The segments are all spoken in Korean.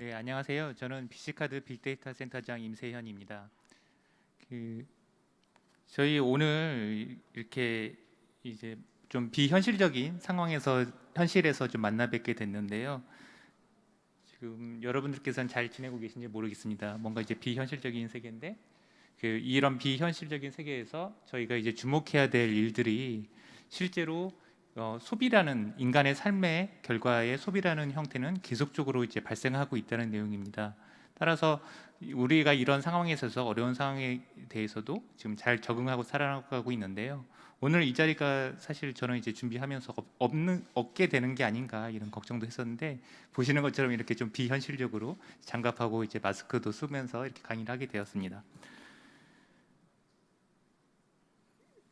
네, 안녕하세요. 저는 BC카드 빅데이터 센터장 임세현입니다. 그 저희 오늘 이렇게 이제 좀 비현실적인 상황에서 현실에서 좀 만나 뵙게 됐는데요. 지금 여러분들께서는 잘 지내고 계신지 모르겠습니다. 뭔가 이제 비현실적인 세계인데 이런 비현실적인 세계에서 저희가 이제 주목해야 될 일들이 실제로 소비라는 인간의 삶의 결과의 소비라는 형태는 계속적으로 이제 발생하고 있다는 내용입니다. 따라서 우리가 이런 상황에 있어서 어려운 상황에 대해서도 지금 잘 적응하고 살아가고 있는데요. 오늘 이 자리가 사실 저는 이제 준비하면서 없게 되는 게 아닌가 이런 걱정도 했었는데 보시는 것처럼 이렇게 좀 비현실적으로 장갑하고 이제 마스크도 쓰면서 이렇게 강의를 하게 되었습니다.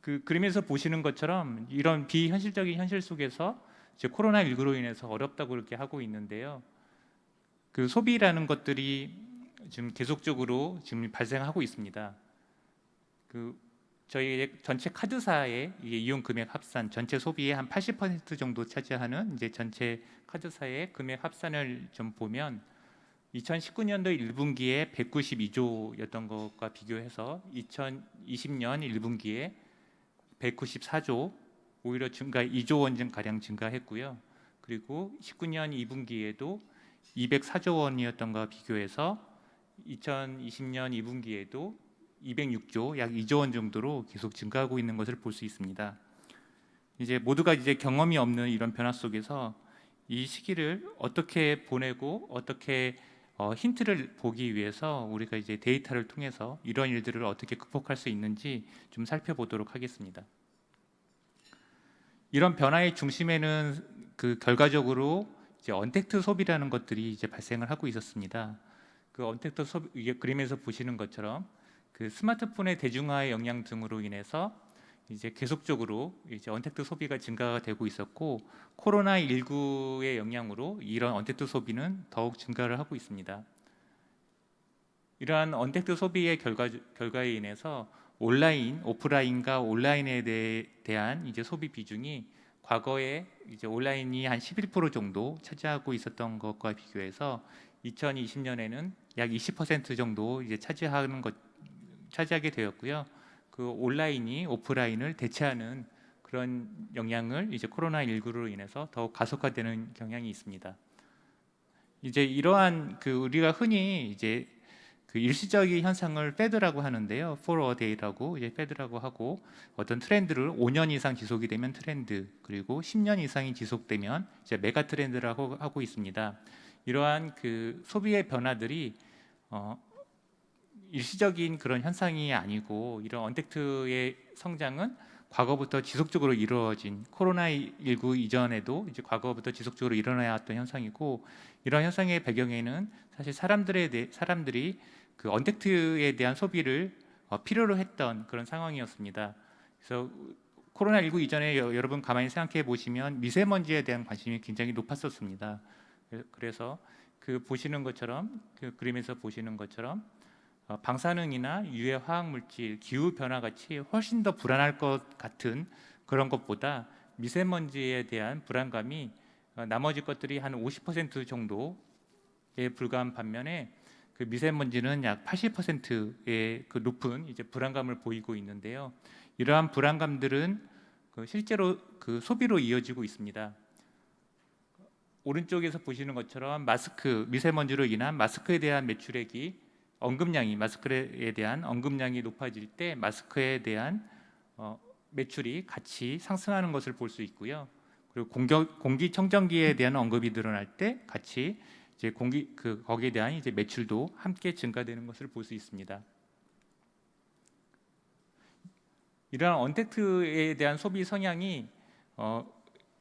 그 그림에서 보시는 것처럼 이런 비현실적인 현실 속에서 이제 코로나19로 인해서 어렵다고 이렇게 하고 있는데요. 그 소비라는 것들이 지금 계속적으로 지금 발생하고 있습니다. 그 저희 전체 카드사의 이용 금액 합산, 전체 소비의 한 80% 정도 차지하는 이제 전체 카드사의 금액 합산을 좀 보면 2019년도 1분기에 192조였던 것과 비교해서 2020년 1분기에 194조, 오히려 증가 2조 원 가량 증가했고요. 그리고 19년 2분기에도 204조 원이었던 것과 비교해서 2020년 2분기에도 206조, 약 2조 원 정도로 계속 증가하고 있는 것을 볼 수 있습니다. 이제 모두가 이제 경험이 없는 이런 변화 속에서 이 시기를 어떻게 보내고 어떻게 힌트를 보기 위해서 우리가 이제 데이터를 통해서 이런 일들을 어떻게 극복할 수 있는지 좀 살펴보도록 하겠습니다. 이런 변화의 중심에는 그 결과적으로 이제 언택트 소비라는 것들이 이제 발생을 하고 있었습니다. 그 언택트 소비, 이게 그림에서 보시는 것처럼 그 스마트폰의 대중화의 영향 등으로 인해서 이제 계속적으로 이제 언택트 소비가 증가가 되고 있었고 코로나19의 영향으로 이런 언택트 소비는 더욱 증가를 하고 있습니다. 이러한 언택트 소비의 결과에 인해서 온라인, 오프라인과 온라인에 대한 이제 소비 비중이 과거에 이제 온라인이 한 11% 정도 차지하고 있었던 것과 비교해서 2020년에는 약 20% 정도 이제 차지하게 되었고요. 그 온라인이 오프라인을 대체하는 그런 영향을 이제 코로나19로 인해서 더욱 가속화되는 경향이 있습니다. 이제 이러한 그 우리가 흔히 이제 그 일시적인 현상을 패드라고 하는데요. for a day라고 이제 패드라고 하고 어떤 트렌드를 5년 이상 지속이 되면 트렌드, 그리고 10년 이상이 지속되면 이제 메가 트렌드라고 하고 있습니다. 이러한 그 소비의 변화들이 일시적인 그런 현상이 아니고 이런 언택트의 성장은 과거부터 지속적으로 이루어진 코로나19 이전에도 이제 과거부터 지속적으로 일어나왔던 현상이고 이런 현상의 배경에는 사실 사람들이 그 언택트에 대한 소비를 필요로 했던 그런 상황이었습니다. 그래서 코로나19 이전에 여러분 가만히 생각해 보시면 미세먼지에 대한 관심이 굉장히 높았었습니다. 그래서 그 보시는 것처럼 그 그림에서 보시는 것처럼 방사능이나 유해 화학 물질, 기후 변화 같이 훨씬 더 불안할 것 같은 그런 것보다 미세먼지에 대한 불안감이 나머지 것들이 한 50% 정도에 불과한 반면에 그 미세먼지는 약 80%의 그 높은 이제 불안감을 보이고 있는데요. 이러한 불안감들은 실제로 그 소비로 이어지고 있습니다. 오른쪽에서 보시는 것처럼 미세먼지로 인한 마스크에 대한 마스크에 대한 언급량이 높아질 때 마스크에 대한 매출이 같이 상승하는 것을 볼 수 있고요. 그리고 공기청정기에 대한 언급이 늘어날 때 같이 이제 거기에 대한 이제 매출도 함께 증가되는 것을 볼 수 있습니다. 이러한 언택트에 대한 소비 성향이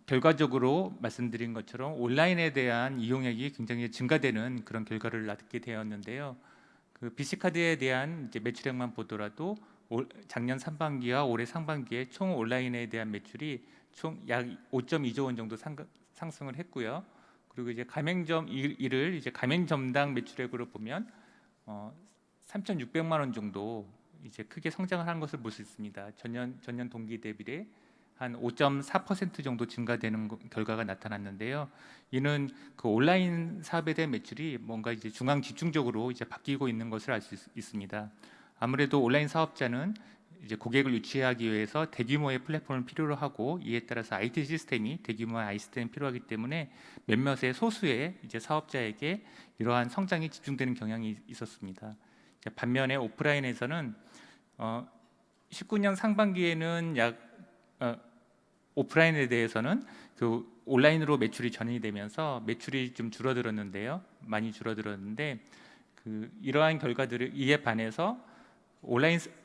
결과적으로 말씀드린 것처럼 온라인에 대한 이용액이 굉장히 증가되는 그런 결과를 낳게 되었는데요. 그 BC카드에 대한 이제 매출액만 보더라도 작년 상반기와 올해 상반기에 총 온라인에 대한 매출이 총 약 5.2조 원 정도 상승을 했고요. 그리고 이제 이를 이제 가맹점당 매출액으로 보면 3,600만 원 정도 이제 크게 성장을 한 것을 볼 수 있습니다. 전년 동기 대비 한 5.4% 정도 증가되는 결과가 나타났는데요. 이는 그 온라인 사업에 대한 매출이 뭔가 이제 중앙 집중적으로 이제 바뀌고 있는 것을 알 수 있습니다. 아무래도 온라인 사업자는 이제 고객을 유치하기 위해서 대규모의 플랫폼을 필요로 하고, 이에 따라서 IT 시스템이 대규모의 IT 시스템이 필요하기 때문에 몇몇의 소수의 이제 사업자에게 이러한 성장이 집중되는 경향이 있었습니다. 반면에 오프라인에서는 19년 상반기에는 오프라인에 대해서는 그 온라인으로 매출이 전환이 되면서 매출이 좀 줄어들었는데요. 많이 줄어들었는데 이러한 결과들을 이에 반해서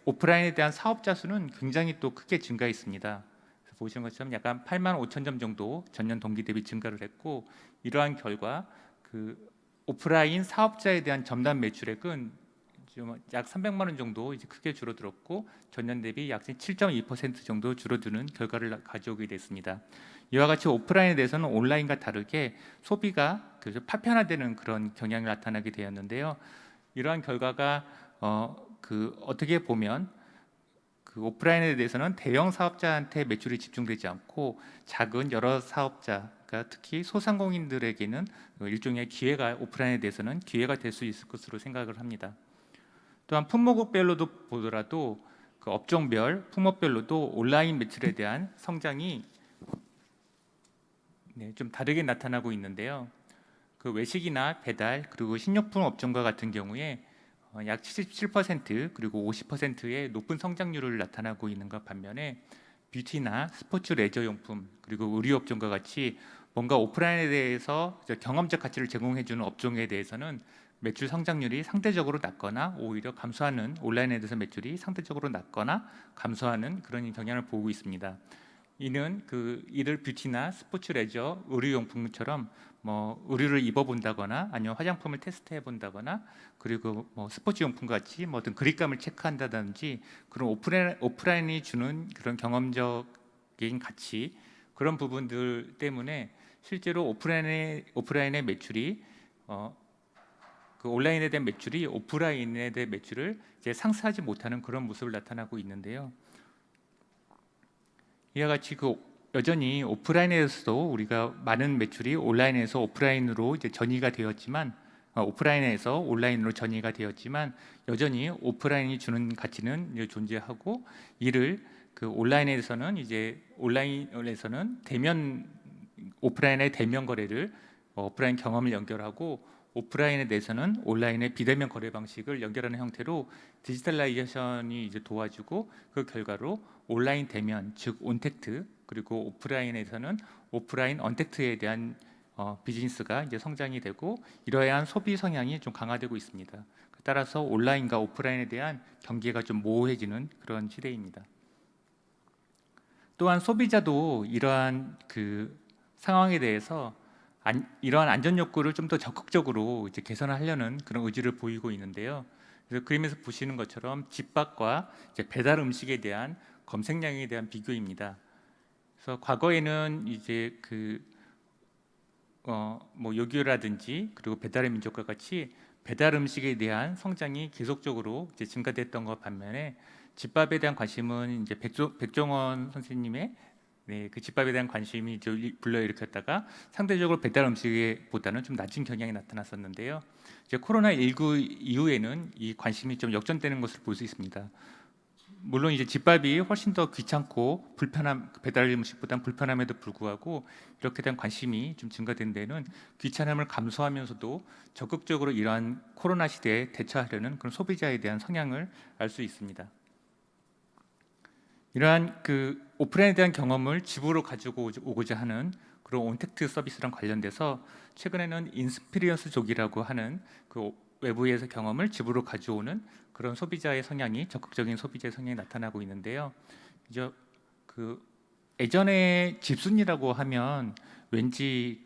오프라인에 대한 사업자 수는 굉장히 또 크게 증가했습니다. 그래서 보시는 것처럼 약간 8만 5천 점 정도 전년 동기 대비 증가를 했고, 이러한 결과 그 오프라인 사업자에 대한 전담 매출액은 약 300만 원 정도 이제 크게 줄어들었고, 전년 대비 약 7.2% 정도 줄어드는 결과를 가져오게 됐습니다. 이와 같이 오프라인에 대해서는 온라인과 다르게 소비가 파편화되는 그런 경향이 나타나게 되었는데요. 이러한 결과가 어떻게 보면 그 오프라인에 대해서는 대형 사업자한테 매출이 집중되지 않고 작은 여러 사업자가, 특히 소상공인들에게는 일종의 기회가, 오프라인에 대해서는 기회가 될 수 있을 것으로 생각을 합니다. 또한 품목별로도 보더라도 그 업종별, 품목별로도 온라인 매출에 대한 성장이 좀 다르게 나타나고 있는데요. 그 외식이나 배달, 그리고 식료품 업종과 같은 경우에 약 77% 그리고 50%의 높은 성장률을 나타나고 있는 것 반면에 뷰티나 스포츠 레저 용품, 그리고 의류 업종과 같이 뭔가 오프라인에 대해서 경험적 가치를 제공해주는 업종에 대해서는 매출 성장률이 상대적으로 낮거나 오히려 감소하는, 온라인에 대해서 매출이 상대적으로 낮거나 감소하는 그런 경향을 보고 있습니다. 이는 이를 뷰티나 스포츠 레저 의류용품처럼 의류를 입어본다거나 아니면 화장품을 테스트해 본다거나, 그리고 스포츠용품 같이 어떤 그립감을 체크한다든지 그런 오프라인이 주는 그런 경험적인 가치, 그런 부분들 때문에 실제로 오프라인의 매출이 그 온라인에 대한 매출이 오프라인에 대한 매출을 이제 상쇄하지 못하는 그런 모습을 나타나고 있는데요. 이와 같이 여전히 오프라인에서도 우리가 많은 매출이 온라인에서 오프라인으로 이제 전이가 되었지만, 오프라인에서 온라인으로 전이가 되었지만 여전히 오프라인이 주는 가치는 이제 존재하고, 이를 온라인에서는 오프라인의 대면 거래를 오프라인 경험을 연결하고, 오프라인에 대해서는 온라인의 비대면 거래 방식을 연결하는 형태로 디지털라이제이션이 이제 도와주고, 그 결과로 온라인 대면, 즉 온택트, 그리고 오프라인에서는 오프라인 언택트에 대한 비즈니스가 이제 성장이 되고, 이러한 소비 성향이 좀 강화되고 있습니다. 따라서 온라인과 오프라인에 대한 경계가 좀 모호해지는 그런 시대입니다. 또한 소비자도 이러한 상황에 대해서 이러한 안전 욕구를 좀 더 적극적으로 이제 개선하려는 그런 의지를 보이고 있는데요. 그래서 그림에서 보시는 것처럼 집밥과 이제 배달 음식에 대한 검색량에 대한 비교입니다. 그래서 과거에는 이제 요기요라든지 그리고 배달의 민족과 같이 배달 음식에 대한 성장이 계속적으로 이제 증가됐던 것 반면에 집밥에 대한 관심은 이제 백종원 선생님의 그 집밥에 대한 관심이 불러일으켰다가 상대적으로 배달 음식보다는 좀 낮은 경향이 나타났었는데요. 이제 코로나19 이후에는 이 관심이 좀 역전되는 것을 볼 수 있습니다. 물론 이제 집밥이 훨씬 더 귀찮고 배달 음식보다는 불편함에도 불구하고 이렇게 대한 관심이 좀 증가된 데는 귀찮음을 감수하면서도 적극적으로 이러한 코로나 시대에 대처하려는 그런 소비자에 대한 성향을 알 수 있습니다. 이러한 오프라인에 대한 경험을 집으로 가지고 오고자 하는 그런 온택트 서비스랑 관련돼서 최근에는 인스피리언스족이라고 하는 외부에서 경험을 집으로 가져오는 그런 소비자의 성향이, 적극적인 소비자의 성향이 나타나고 있는데요. 이제 예전에 집순이라고 하면 왠지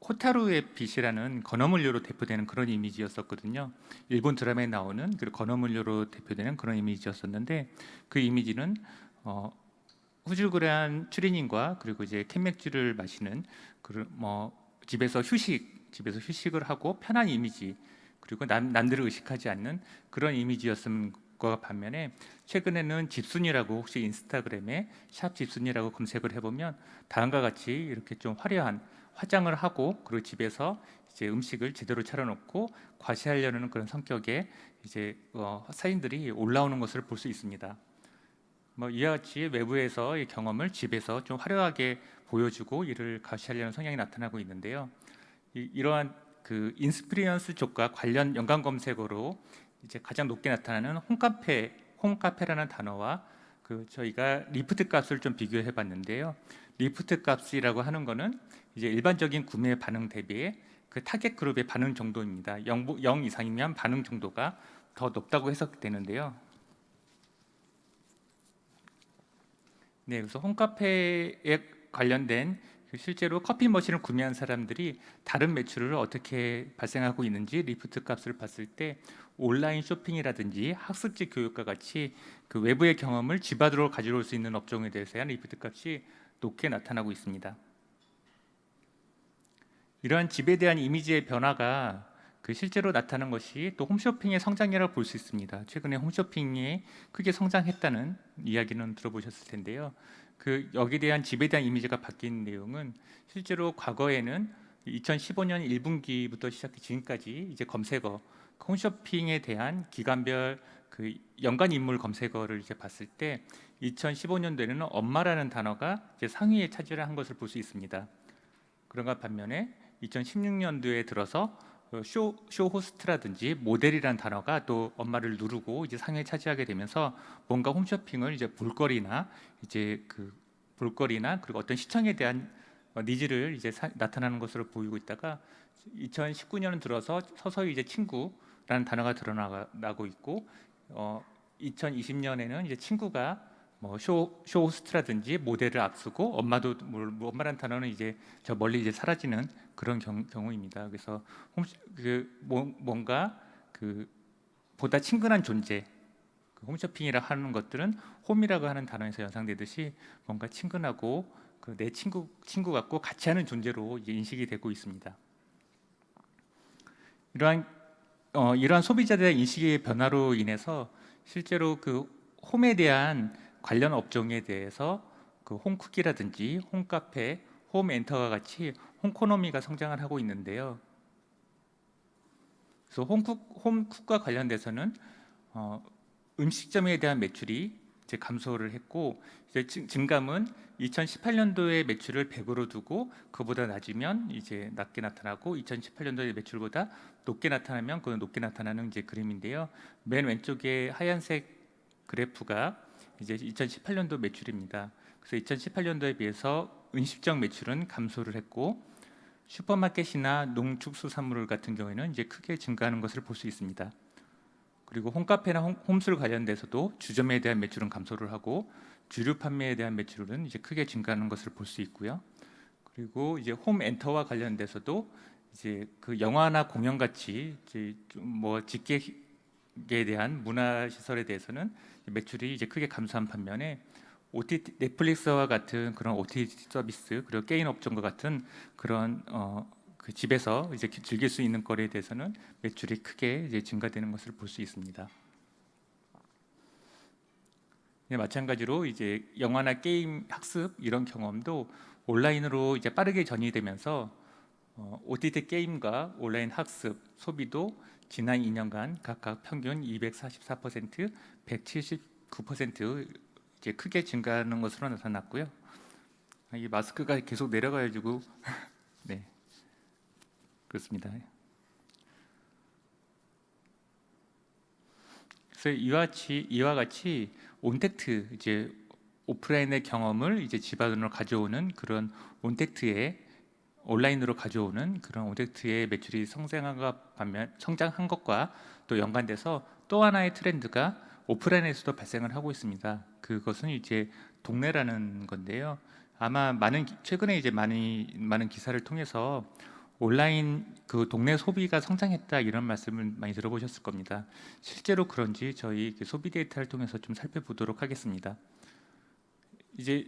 호타루의 빛이라는 건어물류로 대표되는 그런 이미지였었거든요. 일본 드라마에 나오는 건어물류로 대표되는 그런 이미지였었는데, 그 이미지는 후줄그레한 추리닝과 그리고 이제 캔맥주를 마시는 집에서 휴식을 하고 편한 이미지, 그리고 남들을 의식하지 않는 그런 이미지였음 거 반면에 최근에는 집순이라고 혹시 인스타그램에 샵 집순이라고 검색을 해보면 다음과 같이 이렇게 좀 화려한 화장을 하고 그리고 집에서 이제 음식을 제대로 차려놓고 과시하려는 그런 성격의 이제 사진들이 올라오는 것을 볼 수 있습니다. 뭐 이와 같이 외부에서의 경험을 집에서 좀 화려하게 보여주고 이를 과시하려는 성향이 나타나고 있는데요. 이러한 그 인스피리언스 쪽과 관련 연관 검색어로 이제 가장 높게 나타나는 홈카페라는 단어와 그 저희가 리프트 값을 좀 비교해 봤는데요. 리프트 값이라고 하는 거는 이제 일반적인 구매 반응 대비에 그 타겟 그룹의 반응 정도입니다. 0 이상이면 반응 정도가 더 높다고 해석되는데요. 네, 그래서 홈카페에 관련된 실제로 커피 머신을 구매한 사람들이 다른 매출을 어떻게 발생하고 있는지 리프트 값을 봤을 때 온라인 쇼핑이라든지 학습지 교육과 같이 그 외부의 경험을 집 안으로 가져올 수 있는 업종에 대해서야 리프트 값이 높게 나타나고 있습니다. 이러한 집에 대한 이미지의 변화가 그 실제로 나타난 것이 또 홈쇼핑의 성장이라고 볼 수 있습니다. 최근에 홈쇼핑이 크게 성장했다는 이야기는 들어보셨을 텐데요. 그 여기에 대한 집에 대한 이미지가 바뀐 내용은 실제로 과거에는 2015년 1분기부터 시작해 지금까지 이제 검색어 홈쇼핑에 대한 기간별 그 연관 인물 검색어를 이제 봤을 때 2015년도에는 엄마라는 단어가 이제 상위에 차지를 한 것을 볼 수 있습니다. 그런가 반면에 2016년도에 들어서 쇼 호스트라든지 모델이라는 단어가 또 엄마를 누르고 이제 상위에 차지하게 되면서 뭔가 홈쇼핑을 이제 볼거리나 그리고 어떤 시청에 대한 니즈를 이제 나타나는 것으로 보이고 있다가 2019년은 들어서 서서히 이제 친구라는 단어가 드러나고 있고 2020년에는 이제 친구가 쇼 호스트라든지 모델을 앞서고 엄마란 단어는 이제 저 멀리 이제 사라지는 그런 경우입니다. 그래서 뭔가 그 보다 친근한 존재, 그 홈쇼핑이라 하는 것들은 홈이라고 하는 단어에서 연상되듯이 뭔가 친근하고 내 친구 같고 같이 하는 존재로 이제 인식이 되고 있습니다. 이러한 소비자에 대한 인식의 변화로 인해서 실제로 그 홈에 대한 관련 업종에 대해서 그 홈쿠키라든지 홈카페, 홈엔터와 같이 홈코노미가 성장을 하고 있는데요. 그래서 홈쿡과 관련돼서는 음식점에 대한 매출이 이제 감소를 했고 이제 증감은 2018년도의 매출을 100으로 두고 그보다 낮으면 이제 낮게 나타나고 2018년도의 매출보다 높게 나타나면 그건 높게 나타나는 이제 그림인데요. 맨 왼쪽에 하얀색 그래프가 이제 2018년도 매출입니다. 그래서 2018년도에 비해서 음식점 매출은 감소를 했고 슈퍼마켓이나 농축수산물 같은 경우에는 이제 크게 증가하는 것을 볼 수 있습니다. 그리고 홈카페나 홈술 관련돼서도 주점에 대한 매출은 감소를 하고 주류 판매에 대한 매출은 이제 크게 증가하는 것을 볼 수 있고요. 그리고 이제 홈엔터와 관련돼서도 이제 그 영화나 공연 같이 이제 뭐 직객에 대한 문화 시설에 대해서는 매출이 이제 크게 감소한 반면에 OTT 넷플릭스와 같은 그런 OTT 서비스 그리고 게임 업종과 같은 그런 그 집에서 이제 즐길 수 있는 거래에 대해서는 매출이 크게 이제 증가되는 것을 볼 수 있습니다. 네, 마찬가지로 이제 영화나 게임 학습 이런 경험도 온라인으로 이제 빠르게 전이되면서 OTT 게임과 온라인 학습 소비도 지난 2년간 각각 평균 244%, 179% 이제 크게 증가하는 것으로 나타났고요. 이 마스크가 계속 내려가지고 네 그렇습니다. 그래서 이와 같이 온택트 이제 오프라인의 경험을 이제 집 안으로 가져오는 그런 온라인으로 가져오는 그런 온택트의 매출이 성장한 것과 또 연관돼서 또 하나의 트렌드가 오프라인에서도 발생을 하고 있습니다. 그것은 이제 동네라는 건데요. 아마 최근에 이제 많은 기사를 통해서 온라인 그 동네 소비가 성장했다 이런 말씀을 많이 들어보셨을 겁니다. 실제로 그런지 저희 소비 데이터를 통해서 좀 살펴보도록 하겠습니다. 이제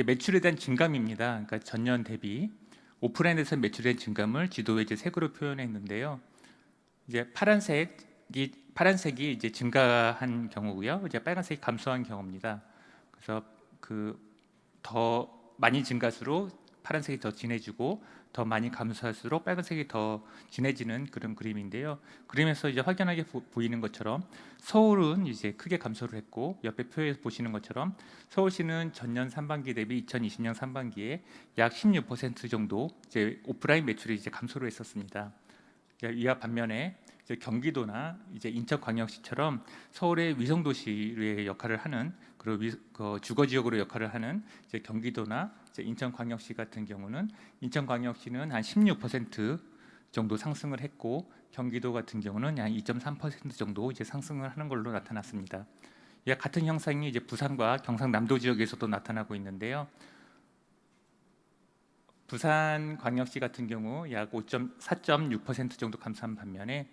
매출에 대한 증감입니다. 그러니까 전년 대비 오프라인에서 매출의 증감을 지도에 이제 색으로 표현했는데요. 이제 파란색 파란색이 이제 증가한 경우고요. 이제 빨간색이 감소한 경우입니다. 그래서 그 더 많이 증가할수록 파란색이 더 진해지고 더 많이 감소할수록 빨간색이 더 진해지는 그런 그림인데요. 그림에서 이제 확연하게 보이는 것처럼 서울은 이제 크게 감소를 했고, 옆에 표에 보시는 것처럼 서울시는 전년 상반기 대비 2020년 상반기에 약 16% 정도 이제 오프라인 매출이 이제 감소를 했었습니다. 이와 반면에 이제 경기도나 이제 인천광역시처럼 서울의 위성도시의 역할을 하는, 그리고 주거 지역으로 역할을 하는 이제 경기도나 이제 인천광역시 같은 경우는, 인천광역시는 한 16% 정도 상승을 했고, 경기도 같은 경우는 한 2.3% 정도 이제 상승을 하는 걸로 나타났습니다. 이 같은 형상이 이제 부산과 경상남도 지역에서도 나타나고 있는데요. 부산광역시 같은 경우 약 4.6% 정도 감소한 반면에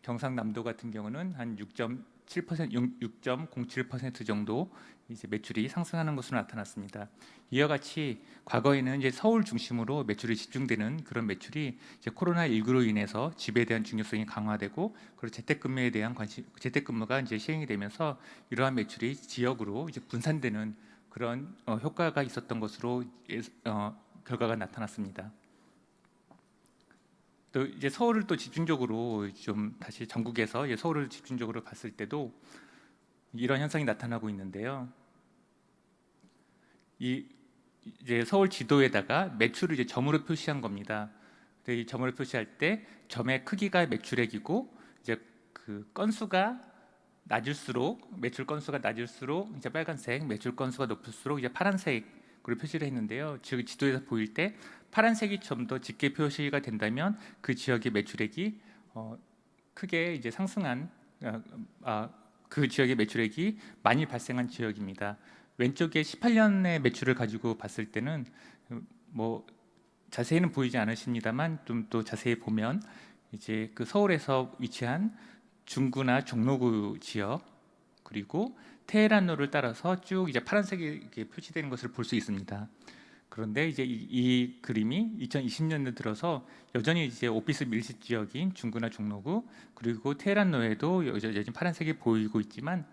경상남도 같은 경우는 한 6.07% 정도 이제 매출이 상승하는 것으로 나타났습니다. 이와 같이 과거에는 이제 서울 중심으로 매출이 집중되는 그런 매출이 이제 코로나19로 인해서 집에 대한 중요성이 강화되고, 그리고 재택근무에 대한 재택근무가 이제 시행이 되면서 이러한 매출이 지역으로 이제 분산되는 그런 효과가 있었던 것으로 결과가 나타났습니다. 또 이제 서울을 또 집중적으로 좀 다시 전국에서 서울을 집중적으로 봤을 때도 이런 현상이 나타나고 있는데요. 이제 서울 지도에다가 매출을 이제 점으로 표시한 겁니다. 근데 이 점으로 표시할 때 점의 크기가 매출액이고, 이제 그 건수가 낮을수록, 매출 건수가 낮을수록 이제 빨간색, 매출 건수가 높을수록 이제 파란색으로 표시를 했는데요. 즉 지도에서 보일 때 파란색이 좀 더 짙게 표시가 된다면 그 지역의 매출액이 크게 이제 상승한, 그 지역의 매출액이 많이 발생한 지역입니다. 왼쪽에 18년의 매출을 가지고 봤을 때는 뭐 자세히는 보이지 않으십니다만, 좀 또 자세히 보면 이제 그 서울에서 위치한 중구나 종로구 지역, 그리고 테헤란로를 따라서 쭉 이제 파란색이 이렇게 표시되는 것을 볼 수 있습니다. 그런데 이제 이 그림이 2020년대 들어서 여전히 이제 오피스 밀집 지역인 중구나 종로구, 그리고 테헤란로에도 여전히 파란색이 보이고 있지만,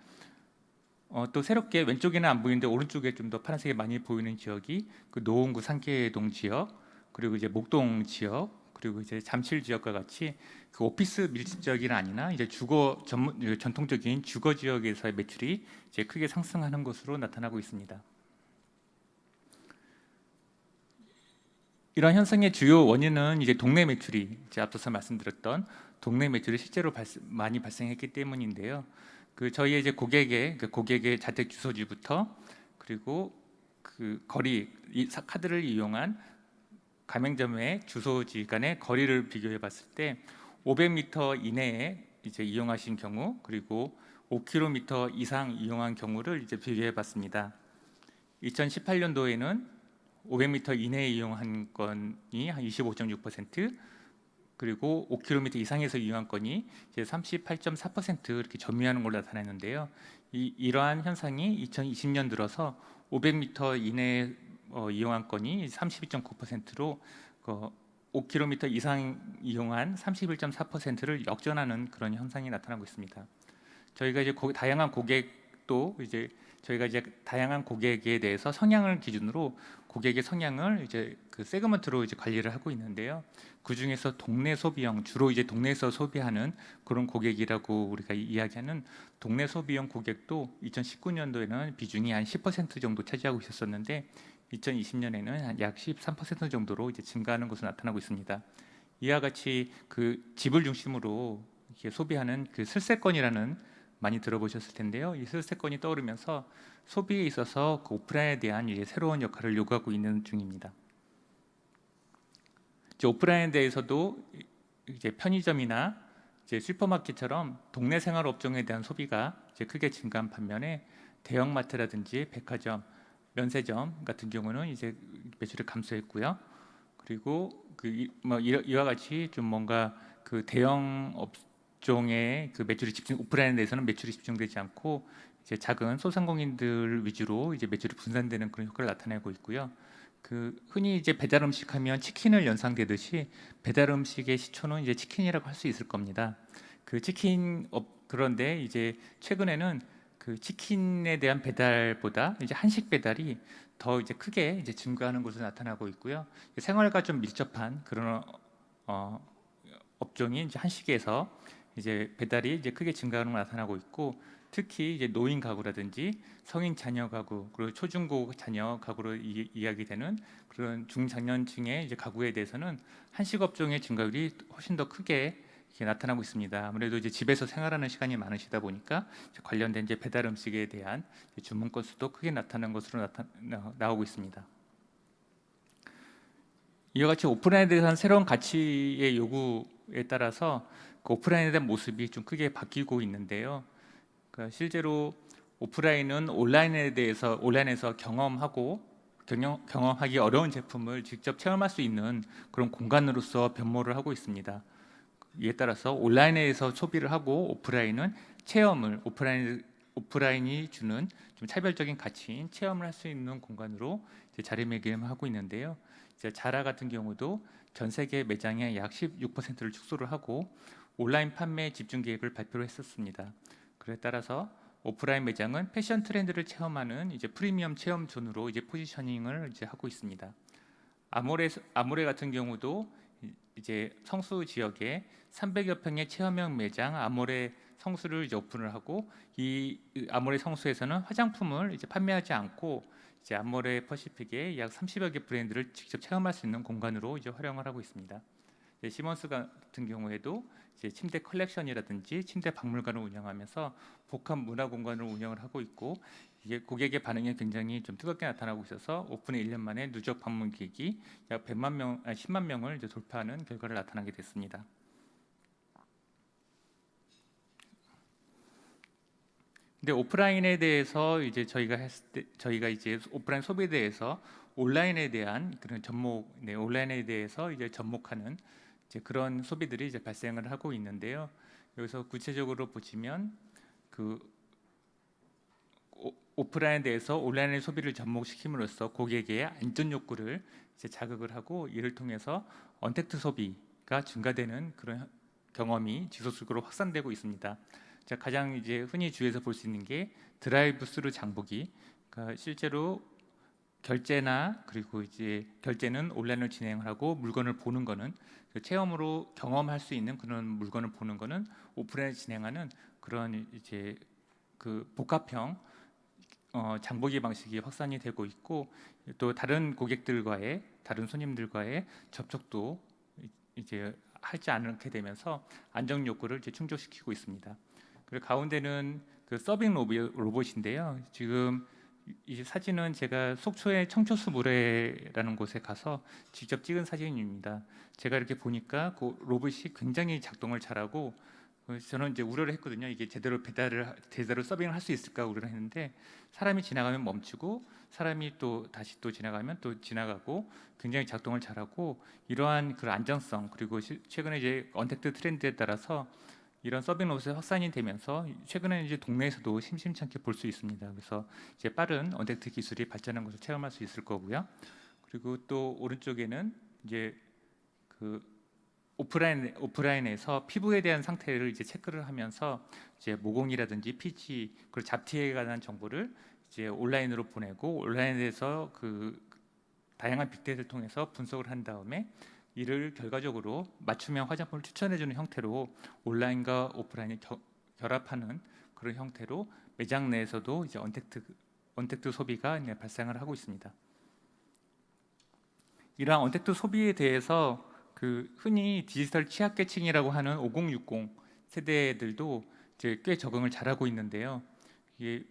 또 새롭게 왼쪽에는 안 보이는데 오른쪽에 좀 더 파란색이 많이 보이는 지역이 그 노원구 상계동 지역, 그리고 이제 목동 지역, 그리고 이제 잠실 지역과 같이 그 오피스 밀집 지역이 아니나 이제 전통적인 주거 지역에서의 매출이 이제 크게 상승하는 것으로 나타나고 있습니다. 이런 현상의 주요 원인은 이제 동네 매출이, 이제 앞서서 말씀드렸던 동네 매출이 실제로 많이 발생했기 때문인데요. 그 저희의 이제 고객의 자택 주소지부터, 그리고 그 거리, 카드를 이용한 가맹점의 주소지 간의 거리를 비교해 봤을 때 500m 이내에 이제 이용하신 경우, 그리고 5km 이상 이용한 경우를 이제 비교해 봤습니다. 2018년도에는 500m 이내에 이용한 건이 한 25.6%, 그리고 5km 이상에서 이용한 건이 이제 38.4% 이렇게 점유하는 걸로 나타났는데요. 이러한 현상이 2020년 들어서 500m 이내에 이용한 건이 32.9%로 5km 이상 이용한 31.4%를 역전하는 그런 현상이 나타나고 있습니다. 저희가 이제 다양한 고객에 대해서 성향을 기준으로 고객의 성향을 이제 그 세그먼트로 이제 관리를 하고 있는데요. 그 중에서 동네 소비형, 주로 이제 동네에서 소비하는 그런 고객이라고 우리가 이야기하는 동네 소비형 고객도 2019년도에는 비중이 한 10% 정도 차지하고 있었는데 2020년에는 약 13% 정도로 이제 증가하는 것으로 나타나고 있습니다. 이와 같이 그 집을 중심으로 이렇게 소비하는 그 슬세권이라는, 많이 들어보셨을 텐데요. 이 슬세권이 떠오르면서 소비에 있어서 그 오프라인에 대한 이제 새로운 역할을 요구하고 있는 중입니다. 이제 오프라인에 대해서도 이제 편의점이나 이제 슈퍼마켓처럼 동네 생활 업종에 대한 소비가 이제 크게 증가한 반면에 대형마트라든지 백화점, 면세점 같은 경우는 이제 매출이 감소했고요. 그리고 이와 같이 좀 뭔가 그 대형 업종의 그 매출이 오프라인에 대해서는 매출이 집중되지 않고 이제 작은 소상공인들 위주로 이제 매출이 분산되는 그런 효과를 나타내고 있고요. 그 흔히 이제 배달 음식 하면 치킨을 연상되듯이 배달 음식의 시초는 이제 치킨이라고 할 수 있을 겁니다. 그 치킨 그런데 이제 최근에는 그 치킨에 대한 배달보다 이제 한식 배달이 더 이제 크게 이제 증가하는 것으로 나타나고 있고요. 생활과 좀 밀접한 그런 어, 업종이 이제 한식에서 이제 배달이 이제 크게 증가하는 걸 나타나고 있고, 특히 이제 노인 가구라든지 성인 자녀 가구, 그리고 초중고 자녀 가구로 이야기되는 그런 중장년층의 이제 가구에 대해서는 한식 업종의 증가율이 훨씬 더 크게 이렇게 나타나고 있습니다. 아무래도 이제 집에서 생활하는 시간이 많으시다 보니까 관련된 이제 배달 음식에 대한 주문 건수도 크게 나타나는 것으로 나오고 있습니다. 이와 같이 오프라인에 대한 새로운 가치의 요구에 따라서 그 오프라인에 대한 모습이 좀 크게 바뀌고 있는데요. 그러니까 실제로 오프라인은 온라인에서 경험하기 어려운 제품을 직접 체험할 수 있는 그런 공간으로서 변모를 하고 있습니다. 이에 따라서 온라인에서 소비를 하고 오프라인은 오프라인이 주는 좀 차별적인 가치인 체험을 할 수 있는 공간으로 이제 자리매김하고 있는데요. 이제 자라 같은 경우도 전 세계 매장의 약 16%를 축소를 하고 온라인 판매 집중 계획을 발표를 했었습니다. 그에 따라서 오프라인 매장은 패션 트렌드를 체험하는 이제 프리미엄 체험 존으로 이제 포지셔닝을 이제 하고 있습니다. 아모레 같은 경우도 이제 성수 지역에 300여 평의 체험형 매장 아모레 성수를 이제 오픈을 하고, 이 아모레 성수에서는 화장품을 이제 판매하지 않고 이제 아모레 퍼시픽의 약 30여 개 브랜드를 직접 체험할 수 있는 공간으로 이제 활용을 하고 있습니다. 시몬스 같은 경우에도 이제 침대 컬렉션이라든지 침대 박물관을 운영하면서 복합 문화 공간을 운영을 하고 있고, 이게 고객의 반응이 굉장히 좀 뜨겁게 나타나고 있어서 오픈 후 1년 만에 누적 방문객이 약 10만 명을 이제 돌파하는 결과를 나타나게 됐습니다. 근데 오프라인에 대해서 이제 저희가 이제 오프라인 소비에 대해서 온라인에 대한 그런 온라인에 대해서 이제 접목하는 이제 그런 소비들이 이제 발생을 하고 있는데요. 여기서 구체적으로 보시면 그 오프라인에 대해서 온라인의 소비를 접목시킴으로써 고객의 안전 욕구를 이제 자극을 하고, 이를 통해서 언택트 소비가 증가되는 그런 경험이 지속적으로 확산되고 있습니다. 자, 가장 이제 흔히 주위에서 볼 수 있는 게 드라이브 스루 장보기. 그러니까 실제로 그리고 이제 결제는 온라인으로 진행을 하고, 물건을 보는 거는 체험으로 경험할 수 있는 그런 물건을 보는 거는 오프라인에 진행하는 그런 이제 그 복합형 장보기 방식이 확산이 되고 있고, 또 다른 손님들과의 접촉도 이제 하지 않게 되면서 안정 욕구를 이제 충족시키고 있습니다. 그리고 가운데는 그 서빙 로봇인데요. 지금 이 사진은 제가 속초의 청초수 모래라는 곳에 가서 직접 찍은 사진입니다. 제가 이렇게 보니까 그 로봇이 굉장히 작동을 잘하고, 저는 이제 우려를 했거든요. 이게 제대로 서빙을 할 수 있을까 우려를 했는데, 사람이 지나가면 멈추고 사람이 또 다시 또 지나가면 또 지나가고 굉장히 작동을 잘하고, 이러한 그 안정성, 그리고 최근에 이제 언택트 트렌드에 따라서 이런 서빙 로봇이 확산이 되면서 최근에 이제 동네에서도 심심찮게 볼 수 있습니다. 그래서 이제 빠른 언택트 기술이 발전한 것을 체험할 수 있을 거고요. 그리고 또 오른쪽에는 이제 그 오프라인에서 피부에 대한 상태를 이제 체크를 하면서 이제 모공이라든지 피지, 그리고 잡티에 관한 정보를 이제 온라인으로 보내고, 온라인에서 그 다양한 빅데이터를 통해서 분석을 한 다음에 이를 결과적으로 맞춤형 화장품을 추천해주는 형태로 온라인과 오프라인이 결합하는 그런 형태로 매장 내에서도 이제 언택트 소비가 발생을 하고 있습니다. 이러한 언택트 소비에 대해서 그 흔히 디지털 취약계층이라고 하는 5060 세대들도 이제 꽤 적응을 잘하고 있는데요. 이게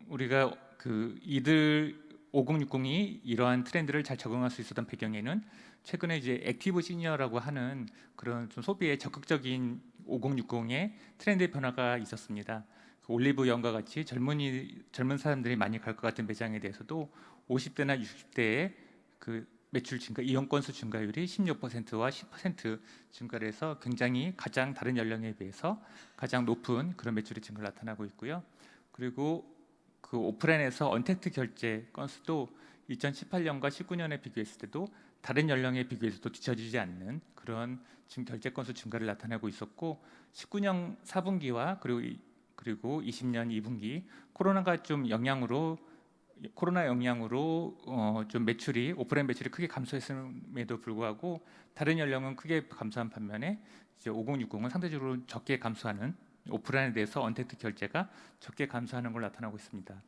우리가 그 이들 5060이 이러한 트렌드를 잘 적응할 수 있었던 배경에는 최근에 이제 액티브 시니어라고 하는 그런 좀 소비에 적극적인 5060의 트렌드 변화가 있었습니다. 그 올리브 영과 같이 젊은 사람들이 많이 갈 것 같은 매장에 대해서도 50대나 60대의 그 매출 증가, 이용 건수 증가율이 16%와 10% 증가를 해서 굉장히 가장 다른 연령에 비해서 가장 높은 그런 매출의 증가가 나타나고 있고요. 그리고 그 오프라인에서 언택트 결제 건수도 2018년과 19년에 비교했을 때도 다른 연령에 비교해서도 뒤처지지 않는 그런 지금 결제 건수 증가를 나타내고 있었고 19년 4분기와 그리고 20년 2분기 코로나 영향으로 좀 매출이 오프라인 매출이 크게 감소했음에도 불구하고 다른 연령은 크게 감소한 반면에 이제 5060은 상대적으로 적게 감소하는 오프라인에 대해서 언택트 결제가 적게 감소하는 걸 나타나고 있습니다.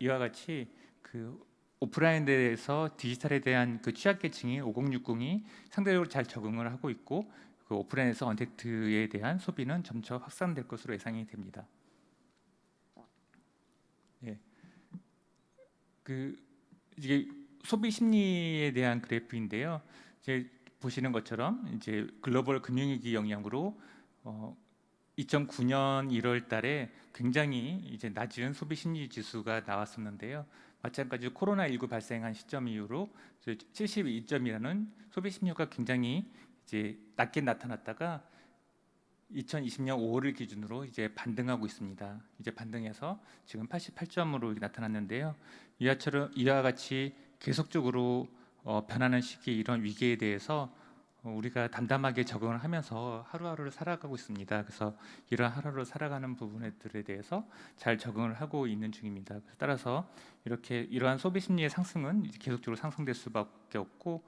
이와 같이 그 오프라인에 대해서 디지털에 대한 그 취약계층이 5060이 상대적으로 잘 적응을 하고 있고 그 오프라인에서 언택트에 대한 소비는 점차 확산될 것으로 예상이 됩니다. 예. 그 이게 소비 심리에 대한 그래프인데요. 이제 보시는 것처럼 이제 글로벌 금융위기 영향으로 2009년 1월 달에 굉장히 이제 낮은 소비 심리 지수가 나왔었는데요. 마찬가지로 코로나19 발생한 시점 이후로 72점이라는 소비 심리가 굉장히 이제 낮게 나타났다가 2020년 5월을 기준으로 이제 반등하고 있습니다. 이제 반등해서 지금 88점으로 나타났는데요. 이와 같이 계속적으로 변하는 시기 이런 위기에 대해서 우리가 담담하게 적응을 하면서 하루하루를 살아가고 있습니다. 그래서 이러한 하루를 살아가는 부분들에 대해서 잘 적응을 하고 있는 중입니다. 따라서 이러한 소비 심리의 상승은 계속적으로 상승될 수밖에 없고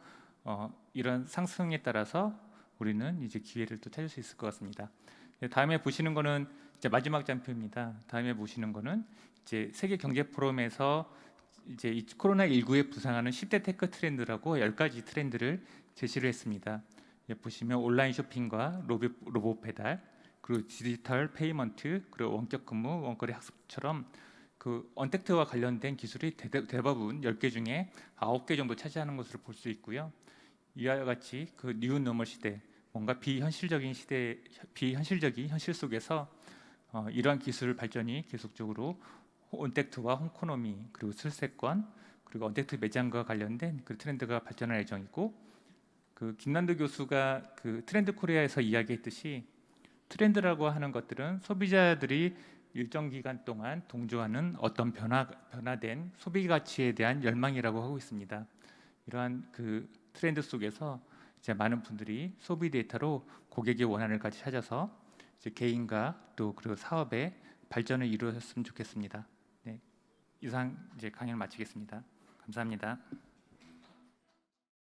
이런 상승에 따라서 우리는 이제 기회를 또 찾을 수 있을 것 같습니다. 다음에 보시는 거는 이제 마지막 장표입니다. 다음에 보시는 거는 이제 세계 경제 포럼에서 이제 이 코로나19에 부상하는 10대 테크 트렌드라고 10가지 트렌드를 제시를 했습니다. 보시면 온라인 쇼핑과 로봇 배달, 그리고 디지털 페이먼트, 그리고 원격 근무, 원거리 학습처럼 그 언택트와 관련된 기술이 대부분 10개 중에 9개 정도 차지하는 것으로 볼 수 있고요. 이와 같이 그 뉴 노멀 시대, 뭔가 비현실적인 현실 속에서 이러한 기술 발전이 계속적으로 언택트와 홈코노미 그리고 출세권 그리고 언택트 매장과 관련된 그 트렌드가 발전할 예정이고 그 김난도 교수가 그 트렌드 코리아에서 이야기했듯이 트렌드라고 하는 것들은 소비자들이 일정 기간 동안 동조하는 어떤 변화된 소비 가치에 대한 열망이라고 하고 있습니다. 이러한 그 트렌드 속에서 이제 많은 분들이 소비 데이터로 고객의 원하는 가치 찾아서 이제 개인과 또 그리고 사업의 발전을 이루었으면 좋겠습니다. 네, 이상 이제 강연을 마치겠습니다. 감사합니다.